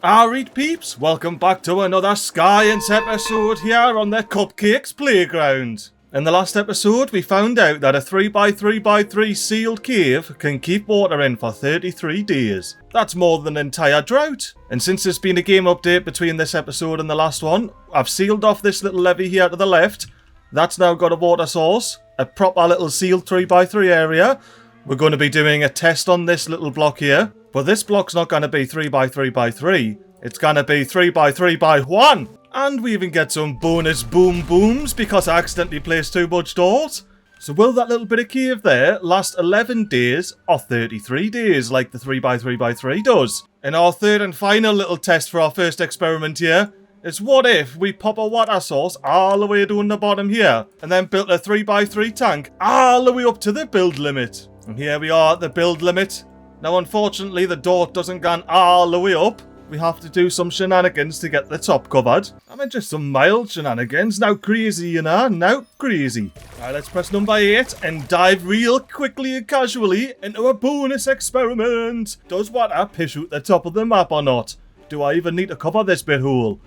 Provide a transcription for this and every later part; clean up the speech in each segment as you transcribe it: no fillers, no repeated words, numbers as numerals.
Alright peeps, welcome back to another Science episode here on the Cupcakes Playground. In the last episode we found out that a 3x3x3 sealed cave can keep water in for 33 days. That's more than an entire drought. And since there's been a game update between this episode and the last one, I've sealed off this little levee here to the left. That's now got a water source, a proper little sealed 3x3 area. We're going to be doing a test on this little block here. But this block's not going to be 3x3x3. It's going to be 3x3x1. And we even get some bonus boom booms because I accidentally placed too much doors. So will that little bit of cave there last 11 days or 33 days like the 3x3x3 does? And our third and final little test for our first experiment here is what if we pop a water source all the way down the bottom here and then built a 3x3 tank all the way up to the build limit. And here we are at the build limit. Now unfortunately the door doesn't go all the way up. We have to do some shenanigans to get the top covered. I mean just some mild shenanigans. Now crazy, you know, now crazy. Alright, let's press number 8 and dive real quickly and casually into a bonus experiment. Does water piss out the top of the map or not? Do I even need to cover this bit hole?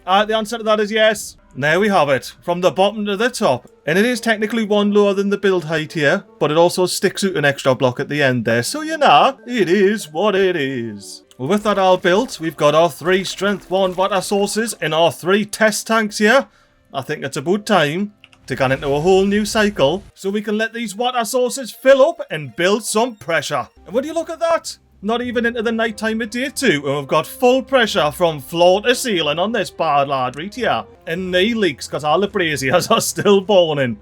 The answer to that is yes. There we have it, from the bottom to the top. And it is technically one lower than the build height here, but it also sticks out an extra block at the end there. So you know, it is what it is. Well, with that all built, we've got our 3 strength 1 water sources and our 3 test tanks here. I think it's about time to get into a whole new cycle so we can let these water sources fill up and build some pressure. And would you look at that? Not even into the night time of day 2, and we've got full pressure from floor to ceiling on this bad lad right here. And no leaks, because all the braziers are still burning.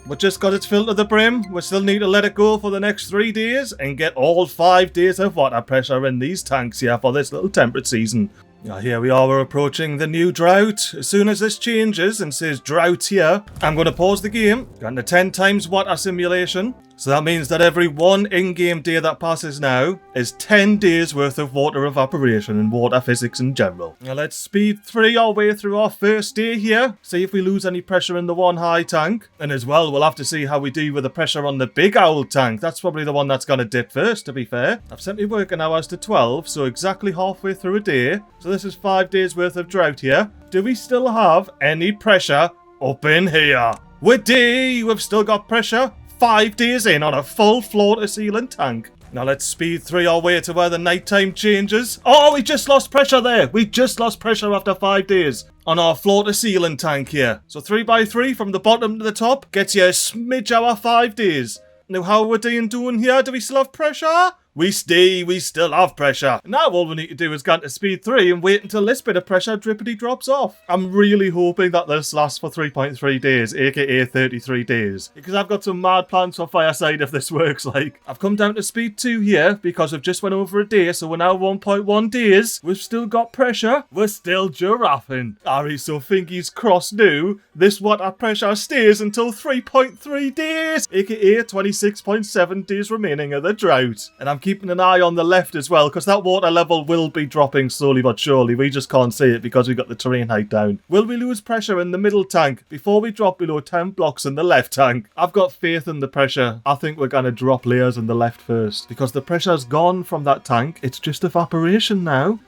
But just got it filled to the brim, we still need to let it go for the next 3 days and get all 5 days of water pressure in these tanks here for this little temperate season. Now here we are, we're approaching the new drought. As soon as this changes and says drought here, I'm going to pause the game, go into 10 times water simulation. So that means that every one in-game day that passes now is 10 days worth of water evaporation and water physics in general. Now let's speed 3 our way through our first day here. See if we lose any pressure in the one high tank. And as well, we'll have to see how we do with the pressure on the big owl tank. That's probably the one that's going to dip first, to be fair. I've set my working hours to 12, so exactly halfway through a day. So this is 5 days worth of drought here. Do we still have any pressure up in here? We do! We've still got pressure. 5 days in on a full floor-to-ceiling tank. Now let's speed 3 our way to where the nighttime changes. Oh, we just lost pressure there. We just lost pressure after 5 days on our floor-to-ceiling tank here. So 3x3 from the bottom to the top gets you a smidge over 5 days. Now how are we doing here? Do we still have pressure? We still have pressure. Now all we need to do is get to speed 3 and wait until this bit of pressure drippity drops off. I'm really hoping that this lasts for 3.3 days, aka 33 days. Because I've got some mad plans for Fireside if this works like. I've come down to speed 2 here because we've just went over a day, so we're now 1.1 days. We've still got pressure. We're still giraffing. Alright, so fingies crossed now. This water pressure stays until 3.3 days, aka 26.7 days remaining of the drought. And I'm keeping an eye on the left as well, because that water level will be dropping slowly but surely. We just can't see it because we got the terrain height down. Will we lose pressure in the middle tank before we drop below 10 blocks in the left tank? I've got faith in the pressure. I think we're going to drop layers in the left first, because the pressure's gone from that tank. It's just evaporation now.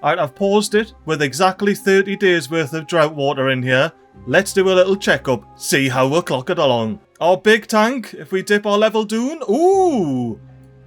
Alright, I've paused it with exactly 30 days worth of drought water in here. Let's do a little checkup, see how we'll clock it along. Our big tank, if we dip our level down, ooh!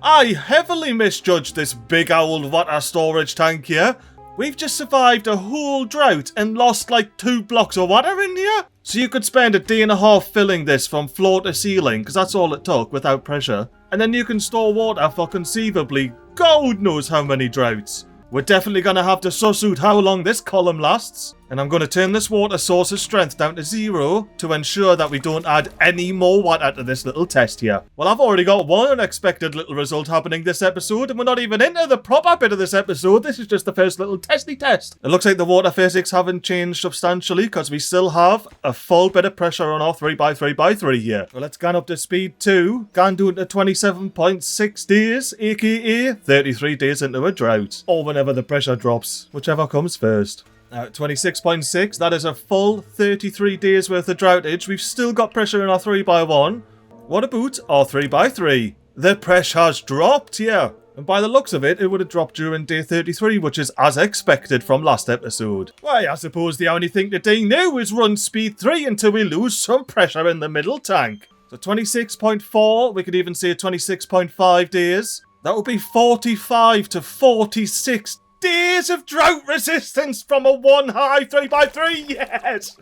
I heavily misjudged this big old water storage tank here. We've just survived a whole drought and lost like 2 blocks of water in here. So you could spend a day and a half filling this from floor to ceiling, because that's all it took without pressure. And then you can store water for conceivably God knows how many droughts. We're definitely going to have to suss out how long this column lasts. And I'm going to turn this water source's strength down to 0 to ensure that we don't add any more water to this little test here. Well, I've already got one unexpected little result happening this episode, and we're not even into the proper bit of this episode. This is just the first little testy test. It looks like the water physics haven't changed substantially because we still have a full bit of pressure on our 3x3x3 here. Well, let's go up to speed 2. Gone down to 27.6 days, aka 33 days into a drought. Or whenever the pressure drops, whichever comes first. Now at 26.6, that is a full 33 days worth of droughtage. We've still got pressure in our 3x1. What about our 3x3? The pressure's dropped here. And by the looks of it, it would have dropped during day 33, which is as expected from last episode. Why, I suppose the only thing to do now is run speed 3 until we lose some pressure in the middle tank. So 26.4, we could even say 26.5 days. That would be 45 to 46 days of drought resistance from a 1 high 3x3, yes!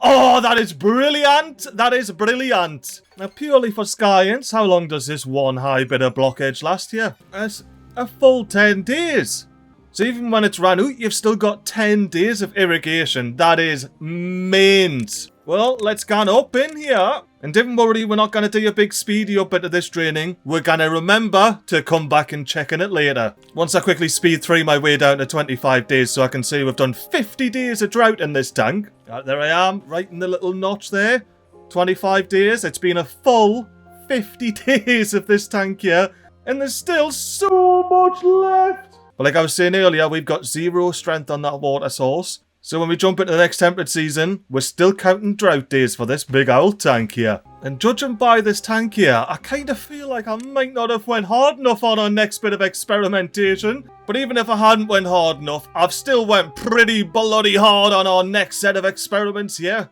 Oh, that is brilliant! That is brilliant! Now, purely for science, how long does this 1 high bit of blockage last here? It's a full 10 days. So even when it's ran out, you've still got 10 days of irrigation. That is mint. Well, let's get up in here. And don't worry, we're not going to do a big speedy up into this draining. We're going to remember to come back and check on it later. Once I quickly speed 3 my way down to 25 days so I can see we've done 50 days of drought in this tank. There I am, right in the little notch there. 25 days. It's been a full 50 days of this tank here. And there's still so much left. But like I was saying earlier, we've got 0 strength on that water source. So when we jump into the next temperate season, we're still counting drought days for this big old tank here. And judging by this tank here, I kind of feel like I might not have went hard enough on our next bit of experimentation. But even if I hadn't went hard enough, I've still went pretty bloody hard on our next set of experiments here.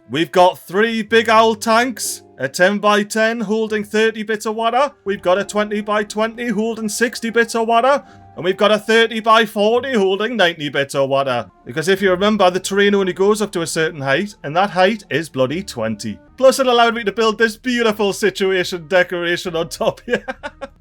We've got 3 big old tanks, a 10x10 holding 30 bits of water. We've got a 20x20 holding 60 bits of water. And we've got a 30x40 holding 90 bits of water. Because if you remember, the terrain only goes up to a certain height, and that height is bloody 20. Plus it allowed me to build this beautiful situation decoration on top here.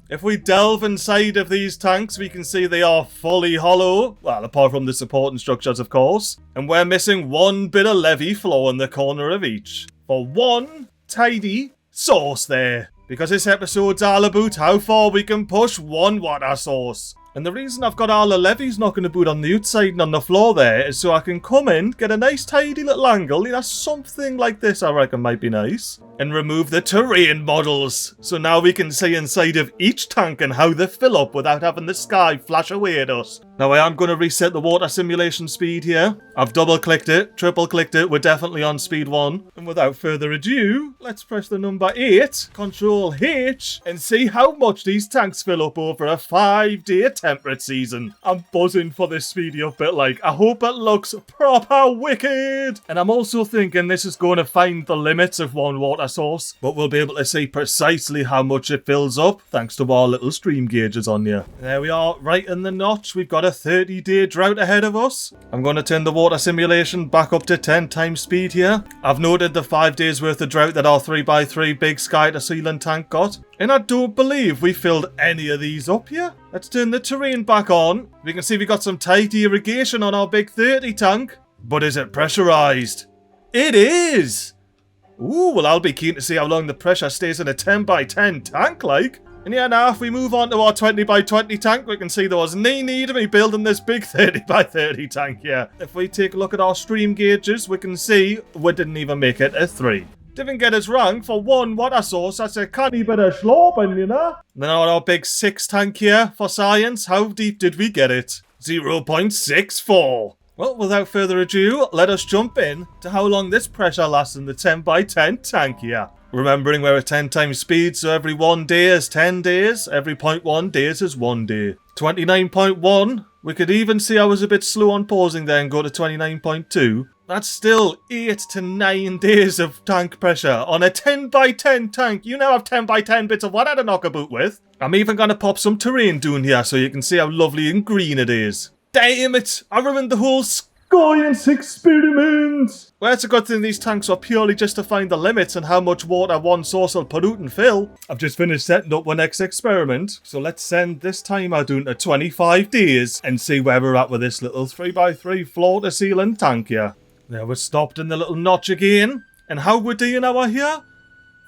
If we delve inside of these tanks, we can see they are fully hollow. Well, apart from the supporting structures, of course. And we're missing 1 bit of levee floor in the corner of each. For 1 tidy source there. Because this episode's all about how far we can push 1 water source. And the reason I've got all the levees knocking about on the outside and on the floor there is so I can come in, get a nice tidy little angle, you know, something like this I reckon might be nice, and remove the terrain models. So now we can see inside of each tank and how they fill up without having the sky flash away at us. Now I am going to reset the water simulation speed here. I've double clicked it, triple clicked it, we're definitely on speed 1. And without further ado, let's press the number 8, Control H, and see how much these tanks fill up over a 5-day temperate season. I'm buzzing for this speedy up bit, like, I hope it looks proper wicked. And I'm also thinking this is going to find the limits of 1 water source, but we'll be able to see precisely how much it fills up thanks to our little stream gauges on here. There we are, right in the notch. We've got a 30-day drought ahead of us. I'm going to turn the water simulation back up to 10 times speed here. I've noted the 5 days worth of drought that our 3x3 big sky to ceiling tank got, and I don't believe we filled any of these up here. Let's turn the terrain back on. We can see we got some tidy irrigation on our big 30 tank, but is it pressurized? It is! Ooh, well, I'll be keen to see how long the pressure stays in a 10x10 tank like. And yeah, now if we move on to our 20x20 tank, we can see there was no need of me building this big 30x30 tank here. If we take a look at our stream gauges, we can see we didn't even make it a 3. Didn't get us wrong for 1 water source. That's a canny bit of sloping, you know. Then on our big 6 tank here for science, how deep did we get it? 0.64. Well, without further ado, let us jump in to how long this pressure lasts in the 10x10 tank here. Remembering we're at 10 times speed, so every 1 day is 10 days, every 0.1 days is 1 day. 29.1, we could even see I was a bit slow on pausing there and go to 29.2. That's still 8 to 9 days of tank pressure on a 10x10 tank. You now have 10x10 bits of water to knock about with. I'm even going to pop some terrain down here so you can see how lovely and green it is. Damn it, I ruined the whole science experiment! Well, it's a good thing these tanks are purely just to find the limits and how much water 1 source will put out and fill. I've just finished setting up my next experiment, so let's send this timer down to 25 days and see where we're at with this little 3x3 floor to ceiling tank here. There, we're stopped in the little notch again, and how we're doing our here?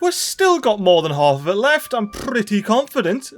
We've still got more than half of it left, I'm pretty confident.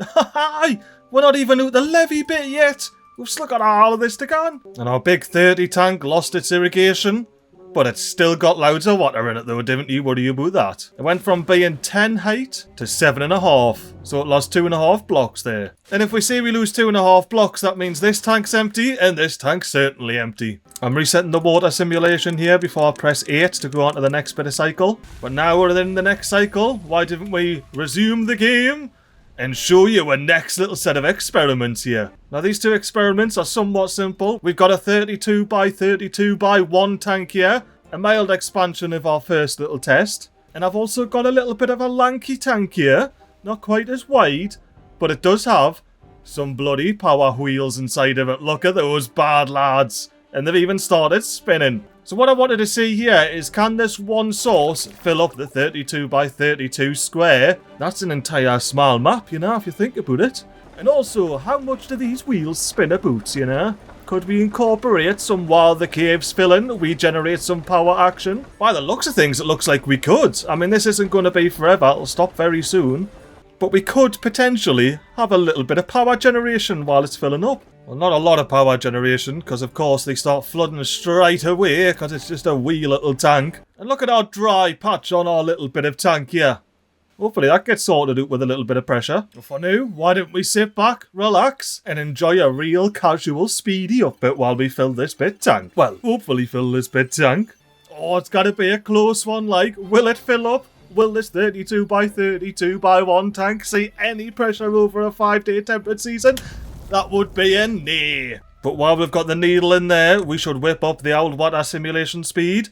We're not even out the levee bit yet. We've still got all of this to go. And our big 30 tank lost its irrigation, but it's still got loads of water in it though, didn't you worry about that? It went from being 10 height to 7.5, so it lost 2.5 blocks there. And if we say we lose 2.5 blocks, that means this tank's empty, and this tank's certainly empty. I'm resetting the water simulation here before I press 8 to go on to the next bit of cycle. But now we're in the next cycle, why didn't we resume the game? and show you a next little set of experiments here. Now these two experiments are somewhat simple. We've got a 32 by 32 by 1 tank here, a mild expansion of our first little test. And I've also got a little bit of a lanky tank here, not quite as wide, but it does have some bloody power wheels inside of it. Look at those bad lads. And they've even started spinning. So what I wanted to see here is, can this one source fill up the 32 by 32 square? That's an entire small map, you know, if you think about it. And also, how much do these wheels spin about, you know? Could we incorporate some while the cave's filling? We generate some power action? By the looks of things, it looks like we could. I mean, this isn't going to be forever. It'll stop very soon. But we could potentially have a little bit of power generation while it's filling up. Well, not a lot of power generation, because of course they start flooding straight away, because it's just a wee little tank. And look at our dry patch on our little bit of tank here. Hopefully that gets sorted out with a little bit of pressure. But for now, why don't we sit back, relax, and enjoy a real casual speedy up bit while we fill this bit tank. Well, hopefully fill this bit tank. Oh, it's gotta be a close one, like, will it fill up? Will this 32 by 32 by 1 tank see any pressure over a 5-day temperate season? That would be a nay. But while we've got the needle in there, we should whip up the old water simulation speed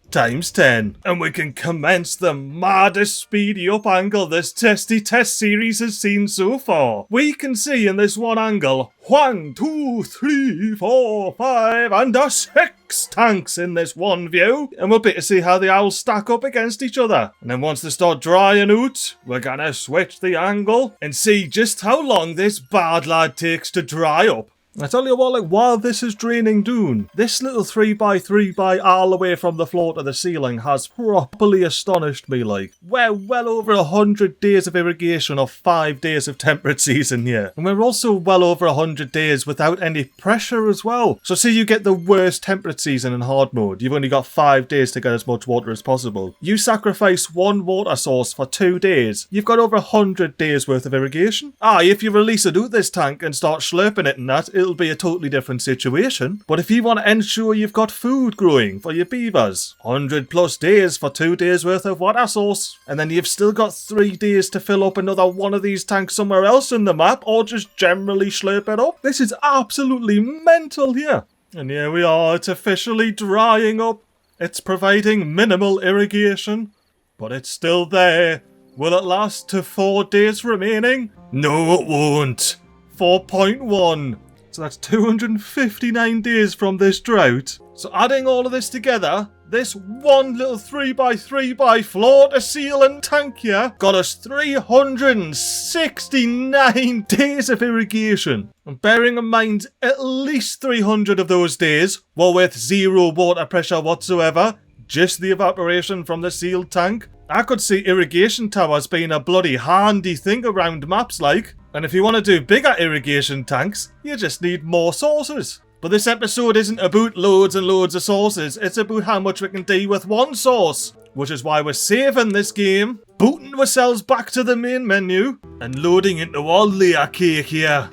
times 10. And we can commence the maddest speedy up angle this testy test series has seen so far. We can see in this one angle 1, 2, 3, 4, 5 and 6 tanks in this one view. And we'll be to see how they all stack up against each other. And then once they start drying out, we're gonna switch the angle and see just how long this bad lad takes to dry up. I tell you what, like, while this is draining down, this little 3x3 by all the way from the floor to the ceiling has properly astonished me, like. We're well over 100 days of irrigation of 5 days of temperate season here. And we're also well over 100 days without any pressure as well. So see, you get the worst temperate season in hard mode. You've only got 5 days to get as much water as possible. You sacrifice one water source for 2 days. You've got over 100 days worth of irrigation. If you release it out this tank and start slurping it and that, it'll be a totally different situation. But if you want to ensure you've got food growing for your beavers, 100 plus days for 2 days worth of water source, and then you've still got 3 days to fill up another one of these tanks somewhere else in the map, or just generally slurp it up. This is absolutely mental here. And here we are, it's officially drying up. It's providing minimal irrigation, but it's still there. Will it last to 4 days remaining? No, it won't. 4.1. So that's 259 days from this drought. So adding all of this together, this one little 3x3 by floor to ceiling tank here got us 369 days of irrigation. And bearing in mind, at least 300 of those days were with zero water pressure whatsoever, just the evaporation from the sealed tank. I could see irrigation towers being a bloody handy thing around maps like. And if you want to do bigger irrigation tanks, you just need more sources. But this episode isn't about loads and loads of sources, it's about how much we can do with one source. Which is why we're saving this game, booting ourselves back to the main menu, and loading into our layer cake here.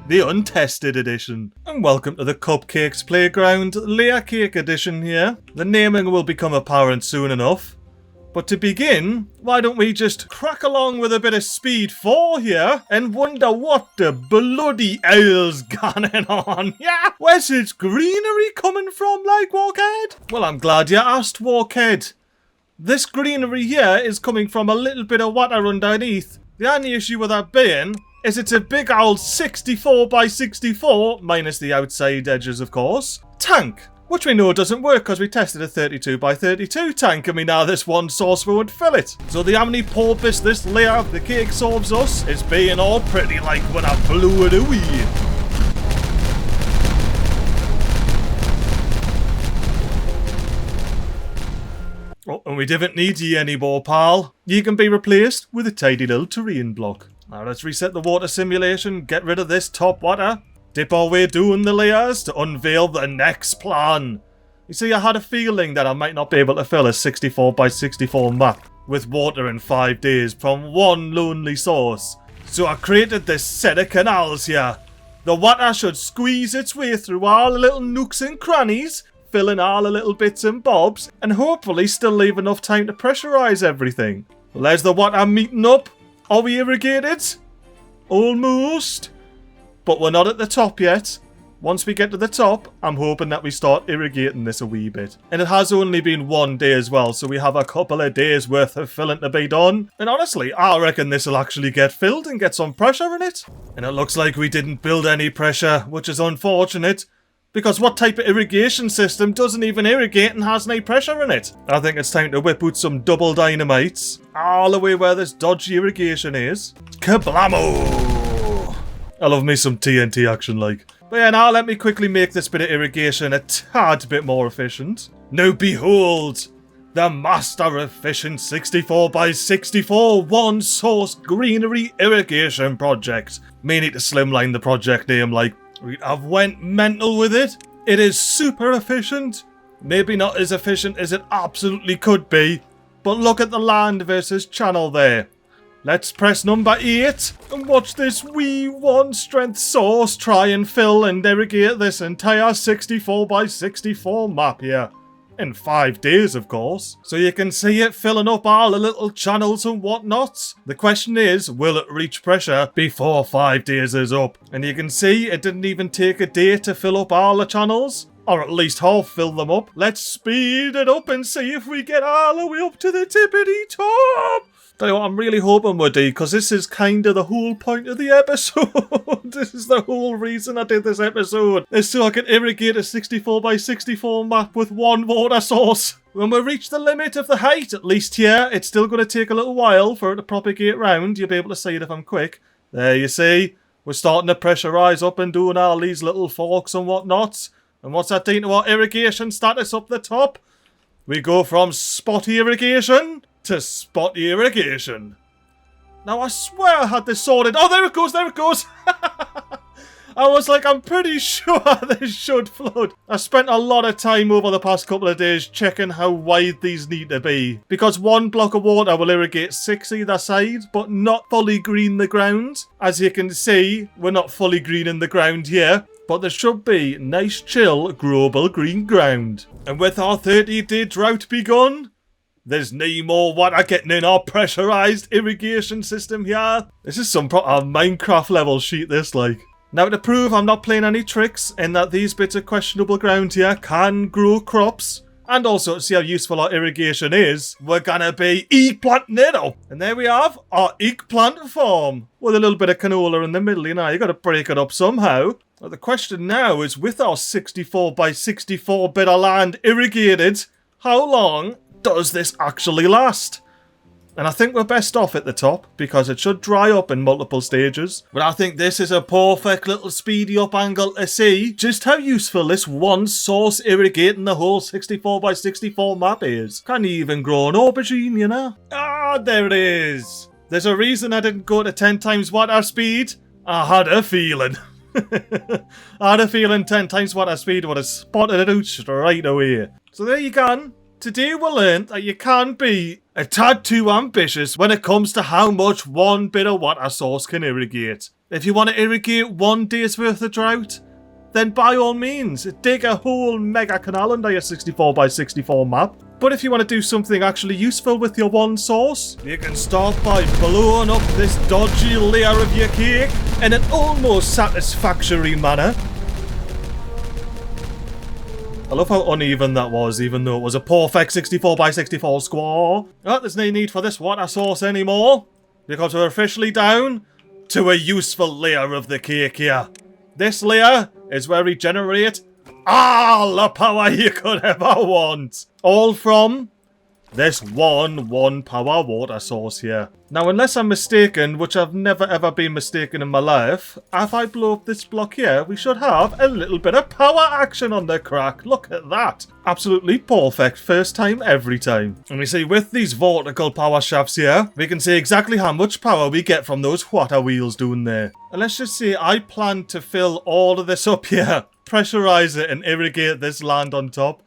The untested edition. And welcome to the Cupcakes Playground Layer Cake edition here. The naming will become apparent soon enough. But to begin, why don't we just crack along with a bit of Speed 4 here and wonder what the bloody hell's going on? Yeah, where's this greenery coming from, like, Walkhead? Well, I'm glad you asked, Walkhead. This greenery here is coming from a little bit of water underneath. The only issue with that being is it's a big old 64 by 64, minus the outside edges of course, tank. Which we know doesn't work because we tested a 32 by 32 tank and we know this one source won't fill it. So the only purpose this layer of the cake serves us is being all pretty like when I blew it away. Oh, and we didn't need you anymore, pal. You can be replaced with a tidy little terrain block. Now let's reset the water simulation, get rid of this top water. Dip our way down the layers to unveil the next plan. You see, I had a feeling that I might not be able to fill a 64 by 64 map with water in 5 days from one lonely source. So I created this set of canals here. The water should squeeze its way through all the little nooks and crannies, filling all the little bits and bobs, and hopefully still leave enough time to pressurise everything. Well, there's the water meeting up. Are we irrigated? Almost. But we're not at the top yet. Once we get to the top, I'm hoping that we start irrigating this a wee bit. And it has only been 1 day as well, so we have a couple of days worth of filling to be done. And honestly, I reckon this will actually get filled and get some pressure in it. And it looks like we didn't build any pressure, which is unfortunate. Because what type of irrigation system doesn't even irrigate and has no pressure in it? I think it's time to whip out some double dynamites all the way where this dodgy irrigation is. Kablamo! I love me some TNT action like. But yeah, now let me quickly make this bit of irrigation a tad bit more efficient. Now behold, the master efficient 64x64 one source greenery irrigation project. May need to slimline the project name like. I've went mental with it. It is super efficient. Maybe not as efficient as it absolutely could be. But look at the land versus channel there. Let's press number 8 and watch this wee 1 strength source try and fill and irrigate this entire 64x64 map here. In 5 days, of course. So you can see it filling up all the little channels and whatnot. The question is, will it reach pressure before 5 days is up? And you can see it didn't even take a day to fill up all the channels. Or at least half fill them up. Let's speed it up and see if we get all the way up to the tippity top. Tell you what, I'm really hoping we do, because this is kind of the whole point of the episode. This is the whole reason I did this episode, is so I can irrigate a 64x64 map with 1 water source. When we reach the limit of the height, at least here, it's still going to take a little while for it to propagate round. You'll be able to see it if I'm quick. There you see, we're starting to pressurise up and doing all these little forks and whatnot. And what's that doing to our irrigation status up the top? We go from spotty irrigation to spotty irrigation. Now I swear I had this sorted. Oh, there it goes, there it goes. I was like, I'm pretty sure this should flood. I spent a lot of time over the past couple of days checking how wide these need to be. Because 1 block of water will irrigate 6 either side, but not fully green the ground. As you can see, we're not fully greening the ground here. But there should be nice, chill, growable green ground. And with our 30-day drought begun, there's no more water getting in our pressurised irrigation system here. This is some proper Minecraft level sheet, this like. Now to prove I'm not playing any tricks and that these bits of questionable ground here can grow crops, and also to see how useful our irrigation is, we're gonna be eggplanting it up. And there we have our eggplant farm. With a little bit of canola in the middle, you know, you gotta break it up somehow. But the question now is, with our 64x64 bit of land irrigated, how long does this actually last? And I think we're best off at the top, because it should dry up in multiple stages. But I think this is a perfect little speedy up angle to see just how useful this 1 source irrigating the whole 64x64 map is. Can even grow an aubergine, you know? Ah, there it is. There's a reason I didn't go to 10 times water speed. I had a feeling. I had a feeling 10 times water speed would have spotted it out straight away. So there you go. Today we learned that you can be a tad too ambitious when it comes to how much 1 bit of water source can irrigate. If you want to irrigate 1 day's worth of drought, then by all means, dig a whole mega canal under your 64x64 map. But if you want to do something actually useful with your 1 source, you can start by blowing up this dodgy layer of your cake in an almost satisfactory manner. I love how uneven that was, even though it was a perfect 64x64 square. Oh, there's no need for this water source anymore, because we're officially down to a useful layer of the cake here. This layer is where we generate all the power you could ever want. All from this one power water source here. Now, unless I'm mistaken, which I've never ever been mistaken in my life, if I blow up this block here, we should have a little bit of power action on the crack. Look at that. Absolutely perfect. First time, every time. And we see with these vertical power shafts here, we can see exactly how much power we get from those water wheels down there. And let's just say I plan to fill all of this up here, pressurize it and irrigate this land on top.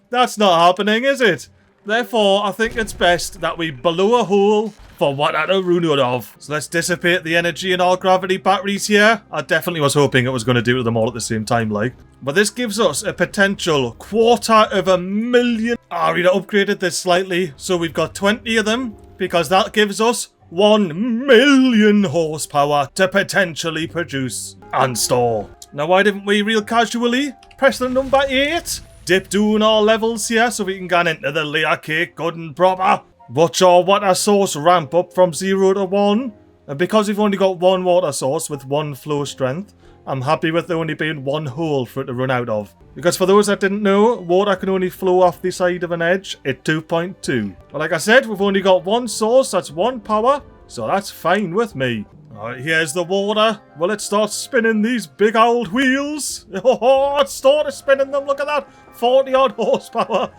That's not happening, is it? Therefore, I think it's best that we blow a hole for water to run out of. So let's dissipate the energy in our gravity batteries here. I definitely was hoping it was going to do them all at the same time, like. But this gives us a potential 250,000. Ah, we upgraded this slightly, so we've got 20 of them, because that gives us 1 million horsepower to potentially produce and store. Now why didn't we real casually press the number 8? Dip down our levels here so we can get into the layer cake good and proper. Watch our water source ramp up from 0 to 1. And because we've only got one water source with 1 flow strength, I'm happy with there only being 1 hole for it to run out of. Because for those that didn't know, water can only flow off the side of an edge at 2.2. But like I said, we've only got 1 source, that's 1 power, so that's fine with me. Alright, here's the water. Will it start spinning these big old wheels? Oh, it started spinning them, look at that! 40 odd horsepower.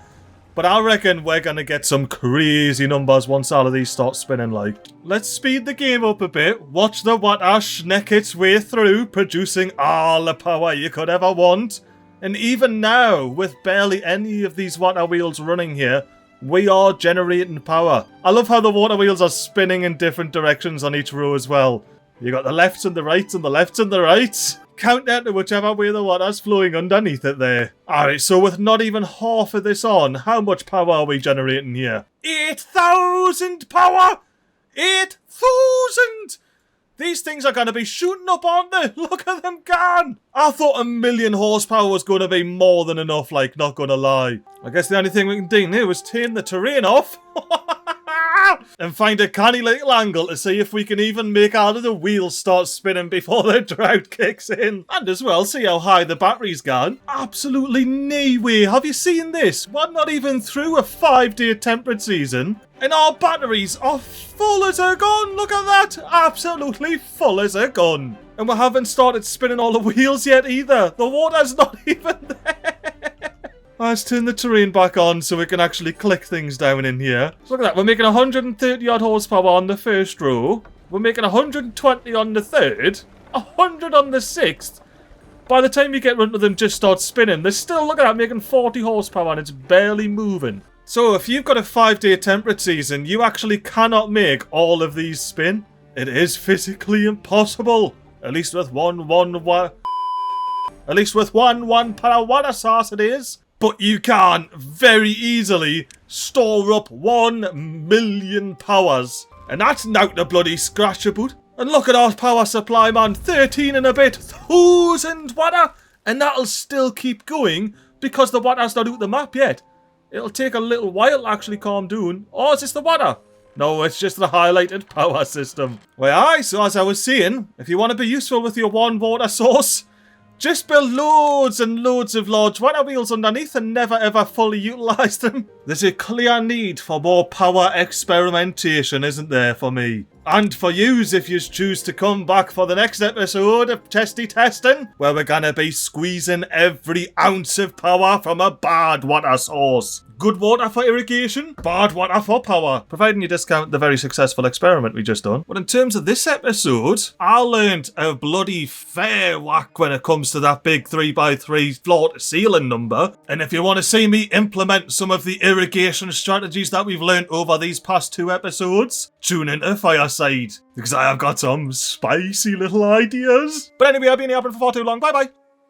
But I reckon we're gonna get some crazy numbers once all of these start spinning like. Let's speed the game up a bit. Watch the water schneck its way through, producing all the power you could ever want. And even now, with barely any of these water wheels running here, we are generating power. I love how the water wheels are spinning in different directions on each row as well. You got the lefts and the rights and the lefts and the rights. Count that to whichever way the water's flowing underneath it there. Alright, so with not even half of this on, how much power are we generating here? 8,000 power! 8,000! These things are going to be shooting up, aren't they? Look at them gone! I thought 1 million horsepower was going to be more than enough, like, not going to lie. I guess the only thing we can do now is turn the terrain off. And find a canny little angle to see if we can even make out of the wheels start spinning before the drought kicks in. And as well, see how high the battery's gone. Absolutely no way. Have you seen this? We're not even through a 5-day temperate season. And our batteries are full as a gun. Look at that. Absolutely full as a gun. And we haven't started spinning all the wheels yet either. The water's not even there. Let's turn the terrain back on so we can actually click things down in here. So look at that, we're making 130 odd horsepower on the first row. We're making 120 on the third. 100 on the 6th. By the time you get run to them just start spinning, they're still, look at that, making 40 horsepower and it's barely moving. So if you've got a 5-day temperate season, you actually cannot make all of these spin. It is physically impossible. At least with one per water source it is. But you can very easily store up 1 million powers. And that's not the bloody scratch about. And look at our power supply, man. 13 and a bit thousand water. And that'll still keep going because the water's not out the map yet. It'll take a little while to actually calm down. Oh, is this the water? No, it's just the highlighted power system. Well, aye, so as I was saying, if you want to be useful with your 1 water source, just build loads and loads of large water wheels underneath and never ever fully utilise them. There's a clear need for more power experimentation, isn't there, for me? And for yous if yous choose to come back for the next episode of Testy Testing, where we're gonna be squeezing every ounce of power from a bad water source. Good water for irrigation, bad water for power. Providing you discount the very successful experiment we just done. But in terms of this episode, I learned a bloody fair whack when it comes to that big 3x3 floor to ceiling number. And if you want to see me implement some of the irrigation strategies that we've learned over these past 2 episodes, tune into Fireside, because I have got some spicy little ideas. But anyway, I've been here for far too long. Bye bye.